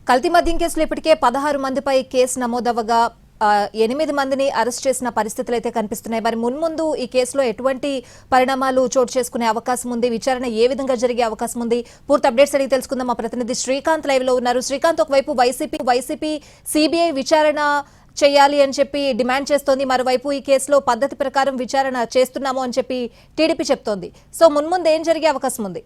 కల్తీ మద్యం కేసులో ఇప్పటికే 16 మందిపై కేసు నమోదవగా 8 మందిని అరెస్ట్ చేసిన పరిస్థితులు అయితే కనిపిస్తున్నాయి. మరి మున్ముందు ఈ కేసులో ఎటువంటి పరిణామాలు చోటు చేసుకునే అవకాశం ఉంది, విచారణ ఏ విధంగా జరిగే అవకాశం ఉంది, పూర్తి అప్డేట్స్ అడిగి తెలుసుకుందాం. మా ప్రతినిధి శ్రీకాంత్ లైవ్ లో ఉన్నారు. శ్రీకాంత్, ఒకవైపు వైసీపీ సిబిఐ విచారణ చేయాలి అని చెప్పి డిమాండ్ చేస్తోంది, మరోవైపు ఈ కేసులో పద్ధతి ప్రకారం విచారణ చేస్తున్నాము అని చెప్పి టీడీపీ చెప్తోంది. సో మున్ముందు ఏం జరిగే అవకాశం ఉంది?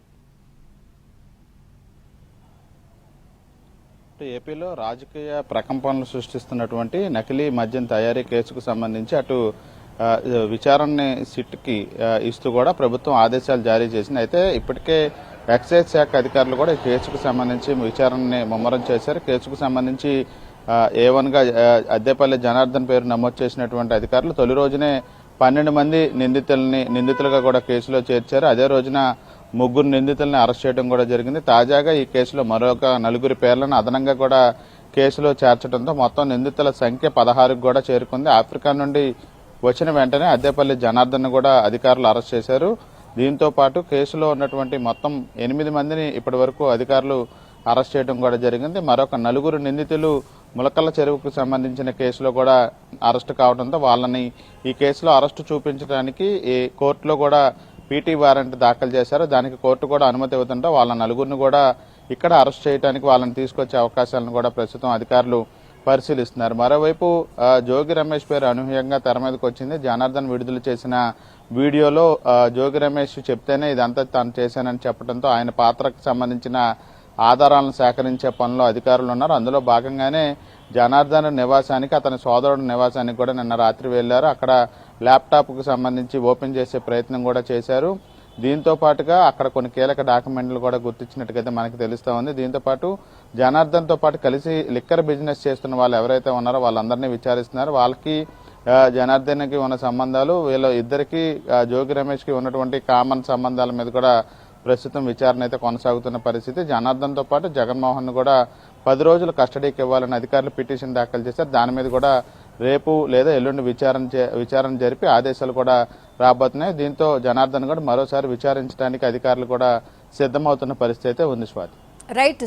ఏపీలో రాజకీయ ప్రకంపనలు సృష్టిస్తున్నటువంటి నకిలీ మద్యం తయారీ కేసుకు సంబంధించి అటు విచారణని సిట్కి ఇస్తూ కూడా ప్రభుత్వం ఆదేశాలు జారీ చేసింది. అయితే ఇప్పటికే ఎక్సైజ్ శాఖ అధికారులు కూడా ఈ కేసుకు సంబంధించి విచారణని ముమ్మరం చేశారు. కేసుకు సంబంధించి A1గా అద్దేపల్లి జనార్దన్ పేరు నమోదు చేసినటువంటి అధికారులు తొలి రోజునే 12 మంది నిందితులుగా కూడా కేసులో చేర్చారు. అదే రోజున 3 నిందితులను అరెస్ట్ చేయడం కూడా జరిగింది. తాజాగా ఈ కేసులో మరొక 4 పేర్లను అదనంగా కూడా కేసులో చేర్చడంతో మొత్తం నిందితుల సంఖ్య 16కు కూడా చేరుకుంది. ఆఫ్రికా నుండి వచ్చిన వెంటనే అద్దేపల్లి జనార్దన్ కూడా అధికారులు అరెస్ట్ చేశారు. దీంతో పాటు కేసులో ఉన్నటువంటి మొత్తం 8 మందిని ఇప్పటి వరకు అధికారులు అరెస్ట్ చేయడం కూడా జరిగింది. మరొక 4 నిందితులు ములకల్ల చెరువుకు సంబంధించిన కేసులో కూడా అరెస్టు కావడంతో వాళ్ళని ఈ కేసులో అరెస్టు చూపించడానికి ఈ కోర్టులో కూడా పీటీ వారెంట్ దాఖలు చేశారు. దానికి కోర్టు కూడా అనుమతి ఇవ్వడంతో వాళ్ళ 4 కూడా ఇక్కడ అరెస్ట్ చేయడానికి వాళ్ళని తీసుకొచ్చే అవకాశాలను కూడా ప్రస్తుతం అధికారులు పరిశీలిస్తున్నారు. మరోవైపు జోగి రమేష్ పేరు అనూహ్యంగా తెర మీదకి వచ్చింది. జనార్దన్ విడుదల చేసిన వీడియోలో జోగి రమేష్ చెప్తేనే ఇదంతా తాను చేశానని చెప్పడంతో ఆయన పాత్రకు సంబంధించిన ఆధారాలను సేకరించే పనిలో అధికారులు ఉన్నారు. అందులో భాగంగానే జనార్దన్ నివాసానికి, అతని సోదరుడు నివాసానికి కూడా నిన్న రాత్రి వెళ్లారు. అక్కడ ల్యాప్టాప్కు సంబంధించి ఓపెన్ చేసే ప్రయత్నం కూడా చేశారు. దీంతో పాటుగా అక్కడ కొన్ని కీలక డాక్యుమెంట్లు కూడా గుర్తించినట్టుగా మనకు తెలుస్తా ఉంది. దీంతో పాటు జనార్దన్తో పాటు కలిసి లిక్కర్ బిజినెస్ చేస్తున్న వాళ్ళు ఎవరైతే ఉన్నారో వాళ్ళందరినీ విచారిస్తున్నారు. వాళ్ళకి జనార్దన్కి ఉన్న సంబంధాలు, వీళ్ళ ఇద్దరికి జోగి రమేష్కి ఉన్నటువంటి కామన్ సంబంధాల మీద కూడా ప్రస్తుతం విచారణ అయితే కొనసాగుతున్న పరిస్థితి. జనార్దన్తో పాటు జగన్మోహన్ కూడా 10 రోజులు కస్టడీకి ఇవ్వాలని అధికారులు పిటిషన్ దాఖలు చేశారు. దాని మీద కూడా రేపు లేదా ఎల్లుండి విచారణ జరిపి ఆదేశాలు కూడా రాబోతున్నాయి. దీంతో జనార్దన్ కూడా మరోసారి విచారించడానికి అధికారులు కూడా సిద్ధమవుతున్న పరిస్థితి అయితే ఉంది. స్వాతి. రైట్.